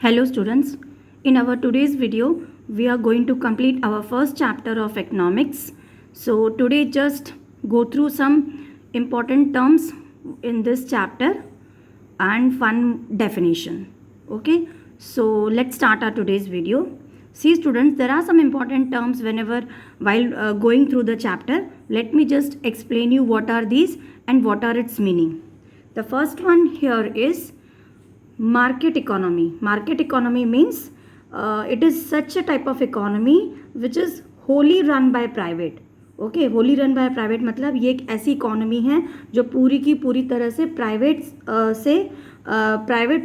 Hello students, in our today's video we are going to complete our first chapter of economics. So today just go through some important terms in this chapter and one definition. Okay, so let's start our today's video. See students, there are some important terms while going through the chapter. Let me just explain you what are these and what are its meaning. The first one here is market economy. Market economy means it is such a type of economy which is wholly run by private. Okay, Holi run by private मतलब ये एक ऐसी economy है जो पूरी की पूरी तरह से प्राइवेट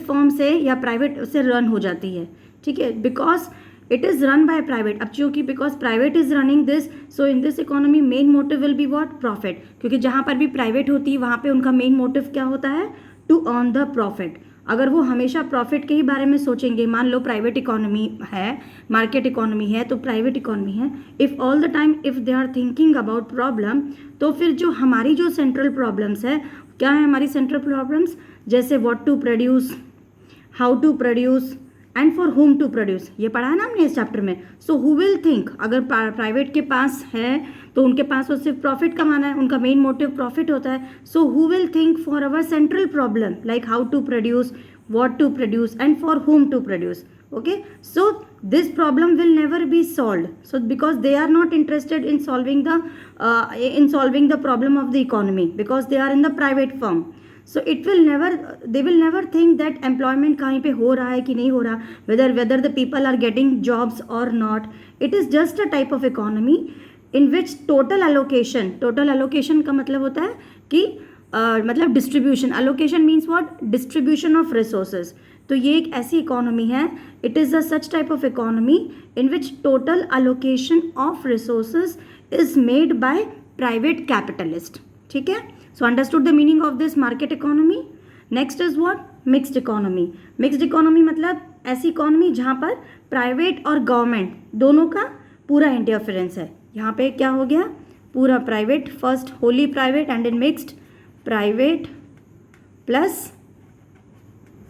फर्म से या प्राइवेट से रन हो जाती है. ठीक है, because it is run by private. अब चूँकि because private is running this, so in this economy main motive will be what? Profit. क्योंकि जहाँ पर भी प्राइवेट होती है वहाँ पे उनका मेन मोटिव क्या होता है? To earn the profit. अगर वो हमेशा प्रॉफिट के ही बारे में सोचेंगे, मान लो प्राइवेट इकोनॉमी है, मार्केट इकोनॉमी है तो प्राइवेट इकोनॉमी है, if all the time if they are thinking about problem, तो फिर जो हमारी जो सेंट्रल प्रॉब्लम्स है, क्या है हमारी सेंट्रल प्रॉब्लम्स? जैसे what to produce, how to produce and for whom to produce. ये पढ़ा है ना हमने इस चैप्टर में. सो हु विल थिंक, अगर प्राइवेट के पास है तो उनके पास तो सिर्फ प्रॉफिट कमाना है, उनका मेन मोटिव प्रॉफिट होता है. So who will think for our central problem like how to produce, what to produce and for whom to produce. Okay, so this problem will never be solved, so because they are not interested in solving the problem of the economy, because they are in the private firm. So they will never think that employment कहीं पे हो रहा है कि नहीं हो रहा, whether the people are getting jobs or not. It is just a type of economy in which total allocation का मतलब होता है कि मतलब distribution. Allocation means what? Distribution of resources. तो ये एक ऐसी इकोनॉमी है, it is a such type of economy in which total allocation of resources is made by private capitalist. ठीक है, so understood the meaning of this market economy. Next is what? Mixed economy. Mixed economy मतलब ऐसी economy जहाँ पर private और government दोनों का पूरा इंटरफेरेंस है. यहाँ पे क्या हो गया? पूरा private, first wholly private and in mixed private plus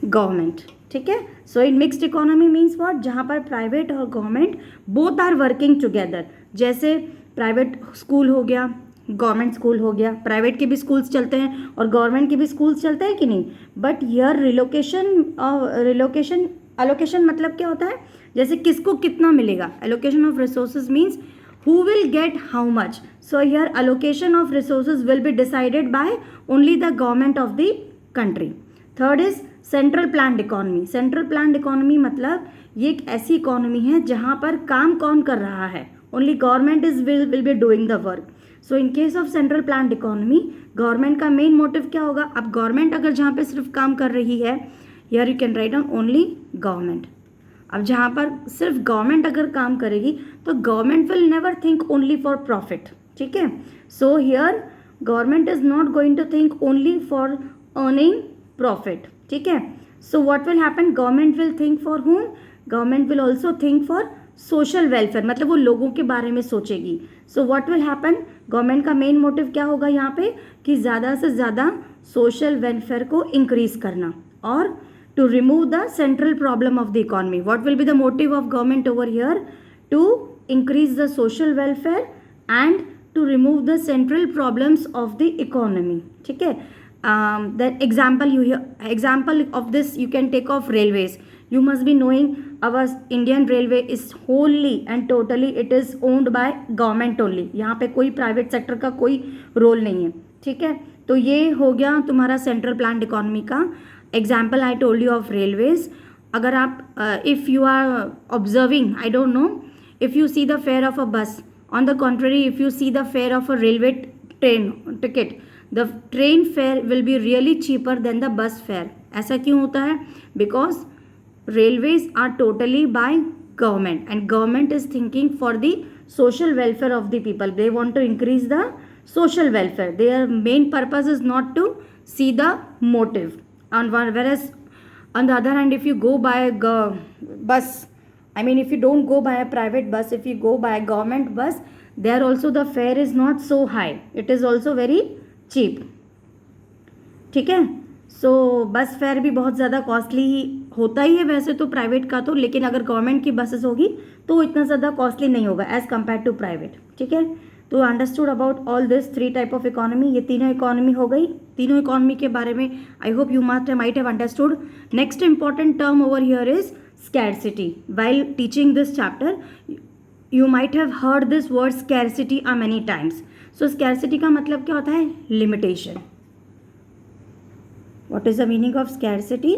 government. ठीक है, so in mixed economy means what? जहाँ पर प्राइवेट और government both are working together. जैसे प्राइवेट स्कूल हो गया, गवर्नमेंट स्कूल हो गया. प्राइवेट के भी स्कूल्स चलते हैं और गवर्नमेंट के भी स्कूल्स चलते हैं कि नहीं. बट हियर एलोकेशन मतलब क्या होता है? जैसे किसको कितना मिलेगा. Allocation of resources means who will get how much. So here allocation of resources will be decided by only the government of the country. Third is central planned economy. Central planned economy मतलब ये एक ऐसी economy है जहाँ पर काम कौन कर रहा है? Only government will be doing the work. So in case of central planned economy, government का मेन मोटिव क्या होगा? अब गवर्नमेंट अगर जहाँ पे सिर्फ काम कर रही है, here you can write down only government. अब जहाँ पर सिर्फ गवर्नमेंट अगर काम करेगी तो government will never think only for profit. ठीक है, so here government is not going to think only for earning profit. ठीक है, so what will happen? Government will think for whom? Government will also think for social welfare, मतलब वो लोगों के बारे में सोचेगी. So what will happen? Government का मेन मोटिव क्या होगा यहाँ पे? कि ज़्यादा से ज़्यादा सोशल वेलफेयर को इंक्रीज करना और to remove the central problem of the economy. What will be the motive of government over here? To increase the social welfare and to remove the central problems of the economy. ठीक है, the example of this you can take of railways. You must be knowing our Indian railway is wholly and totally it is owned by government only. यहाँ पे कोई private sector का कोई role नहीं है. ठीक है, तो ये हो गया तुम्हारा सेंट्रल प्लान्ड इकोनॉमी का example. I told you of railways. अगर आप if you are observing, I don't know, if you see the fare of a bus, on the contrary if you see the fare of a railway train ticket, the train fare will be really cheaper than the bus fare. ऐसा क्यों होता है? Because railways are totally by government and government is thinking for the social welfare of the people. They want to increase the social welfare. Their main purpose is not to see the motive. Whereas on the other hand, if you go by a bus, I mean if you don't go by a private bus, if you go by a government bus, there also the fare is not so high. It is also very cheap. ठीक है, सो बस fair भी बहुत ज़्यादा costly ही होता ही है वैसे तो प्राइवेट का तो, लेकिन अगर गवर्नमेंट की बसेस होगी तो इतना ज़्यादा कॉस्टली नहीं होगा एज़ कम्पेयर टू प्राइवेट, ठीक है। तो understood about all this 3 type of economy, ये तीनों इकोनॉमी हो गई। तीनों इकोनॉमी के बारे में आई hope you might have understood. Next important term over here is scarcity. while teaching this chapter you might have heard this word scarcity many times. so scarcity का मतलब क्या होता है? limitation. what is the meaning of scarcity?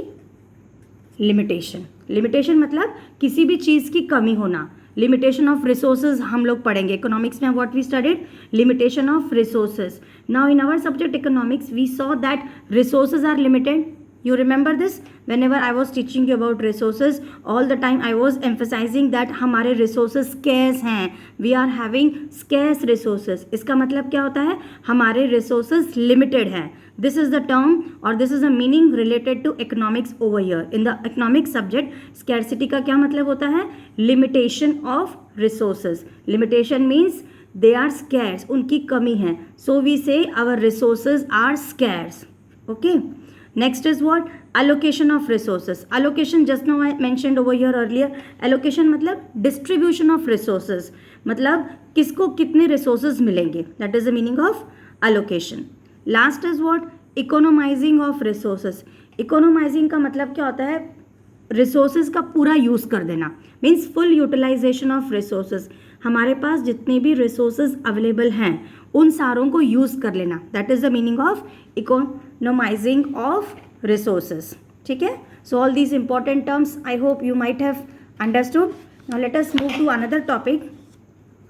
limitation. limitation मतलब किसी भी चीज़ की कमी होना। limitation of resources हम लोग पढ़ेंगे इकोनॉमिक्स में। what we studied? limitation of resources. now in our subject economics we saw that resources are limited. You remember this? Whenever I was teaching you about resources, all the time I was emphasizing that हमारे resources scarce हैं. We are having scarce resources. इसका मतलब क्या होता है? हमारे resources limited हैं. This is the term or this is a meaning related to economics over here. In the economics subject, scarcity का क्या मतलब होता है? Limitation of resources. Limitation means they are scarce. उनकी कमी है. So we say our resources are scarce. Okay. Next is what? Allocation of resources. Allocation just now I mentioned over here earlier. Allocation मतलब distribution of resources. मतलब किसको कितने resources मिलेंगे. That is the meaning of allocation. Last is what? Economizing of resources. Economizing का मतलब क्या होता है? Resources का पूरा use कर देना. Means full utilization of resources. हमारे पास जितने भी resources available हैं उन सारों को यूज़ कर लेना. That is the meaning of economising of resources, ठीक है. So all these important terms I hope you might have understood. Now let us move to another topic.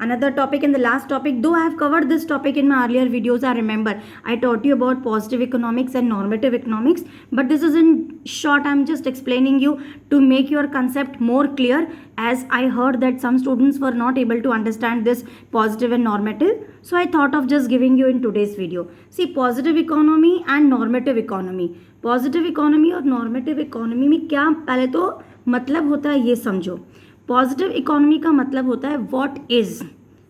Another topic and the last topic, though I have covered this topic in my earlier videos, I remember I taught you about positive economics and normative economics, but this is in short. I'm just explaining you to make your concept more clear, as I heard that some students were not able to understand this positive and normative, so I thought of just giving you in today's video. See, positive economy and normative economy. Positive economy और normative economy में क्या पहले तो मतलब होता है ये समझो. पॉजिटिव इकोनॉमी का मतलब होता है व्हाट इज,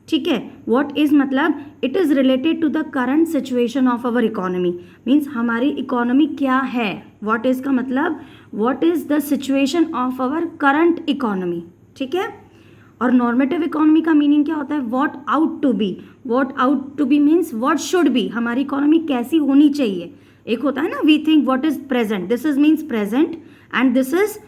ठीक है. व्हाट इज मतलब it is related to the current situation of our economy. Means हमारी इकोनॉमी क्या है. व्हाट इज का मतलब what is the situation of our current economy, ठीक है. और नॉर्मेटिव इकोनॉमी का मीनिंग क्या होता है? What ought to be. What ought to be means what should be. हमारी इकोनॉमी कैसी होनी चाहिए. एक होता है ना we think what is present, this is means present, and this is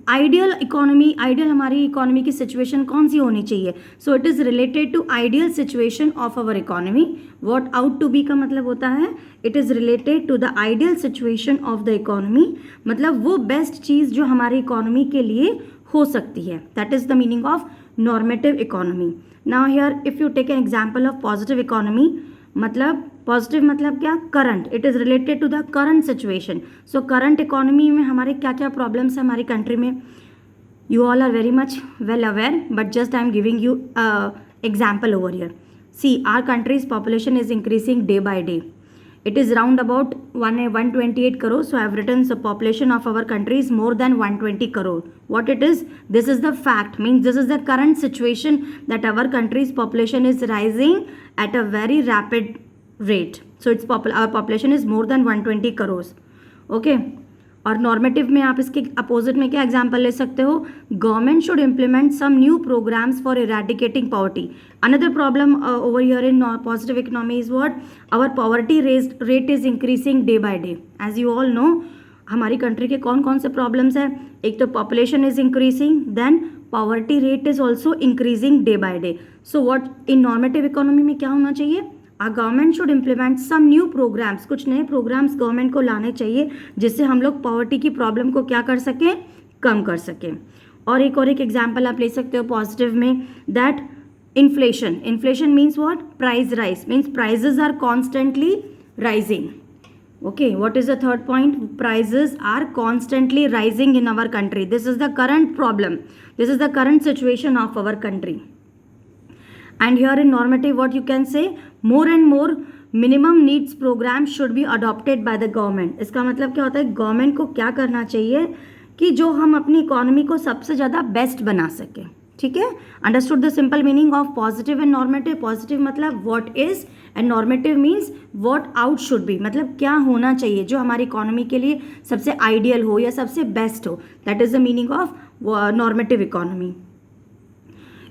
ideal economy. Ideal हमारी इकोनॉमी की सिचुएशन कौन सी होनी चाहिए. So it is related to ideal situation of our economy. What ought to be का मतलब होता है it is related to the ideal situation of the economy. मतलब वो बेस्ट चीज़ जो हमारी इकोनॉमी के लिए हो सकती है. That is the meaning of normative economy. Now here if you take an example of positive economy, मतलब पॉजिटिव मतलब क्या? Current. It is related to the current situation. So current economy में हमारे क्या क्या प्रॉब्लम्स हैं हमारी कंट्री में. You all are very much well aware, but just I am giving you example over here. See, our country's population is increasing day by day. It is round about 128 crore. So I have written the population of our country is more than 120 crore. What it is? This is the fact. Means this is the current situation that our country's population is rising at a very rapid rate. So our population is more than 120 crores. Okay. और normative में आप इसके opposite में क्या example ले सकते हो? Government should implement some new programmes for eradicating poverty. Another problem over here in positive economy is what? Our poverty rate is increasing day by day. As you all know हमारी country के कौन कौन से problems हैं. एक तो population is increasing, then poverty rate is also increasing day by day. So what in normative economy में क्या होना चाहिए? Uh government should implement some new programmes. कुछ नए प्रोग्राम्स गवर्नमेंट को लाने चाहिए जिससे हम लोग पॉवर्टी की प्रॉब्लम को क्या कर सकें? कम कर सकें. और एक एग्जाम्पल आप ले सकते हो पॉजिटिव में, that inflation. Inflation means what? Price rise. Means prices are constantly rising. Okay. What is the third point? Prices are constantly rising in our country. This is the current problem. This is the current situation of our country. And here in normative what you can say? More and more minimum needs programs should be adopted by the government. इसका मतलब क्या होता है? Government को क्या करना चाहिए कि जो हम अपनी इकोनॉमी को सबसे ज़्यादा बेस्ट बना सकें, ठीक है, understood the simple meaning of positive and normative. Positive मतलब what is and normative means what ought should be, मतलब क्या होना चाहिए जो हमारी इकोनॉमी के लिए सबसे आइडियल हो या सबसे बेस्ट हो. That is the meaning of normative economy.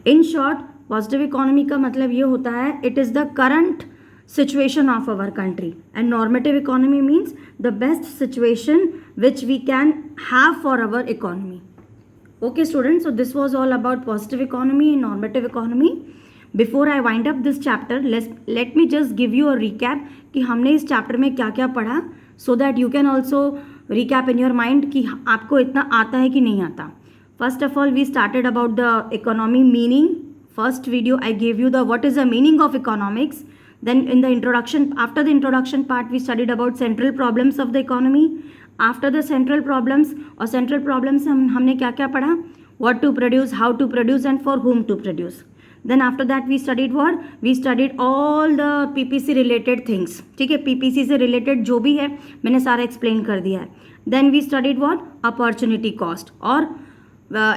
In short, positive economy का मतलब ये होता है it is the current situation of our country, and normative economy means the best situation which we can have for our economy. Okay students, so this was all about positive economy and normative economy. Before I wind up this chapter, let me just give you a recap कि हमने इस chapter में क्या क्या पढ़ा, so that you can also recap in your mind कि आपको इतना आता है कि नहीं आता. First of all, we started about the economy meaning. First video I gave you the what is the meaning of economics. Then in the introduction, after the introduction part, we studied about central problems of the economy. After the central problems or central problems हमने क्या क्या पढ़ा, what to produce, how to produce and for whom to produce. Then after that we studied what? We studied all the PPC related things. ठीक है, PPC से related जो भी है मैंने सारा explain कर दिया है. Then we studied what? Opportunity cost, और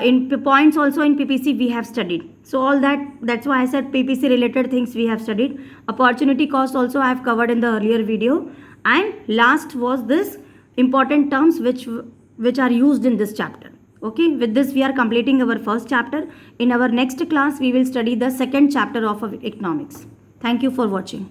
in points also in PPC we have studied. So all that's why I said PPC related things we have studied. Opportunity cost also I have covered in the earlier video. And last was this important terms which are used in this chapter. Okay, with this we are completing our first chapter. In our next class we will study the second chapter of economics. Thank you for watching.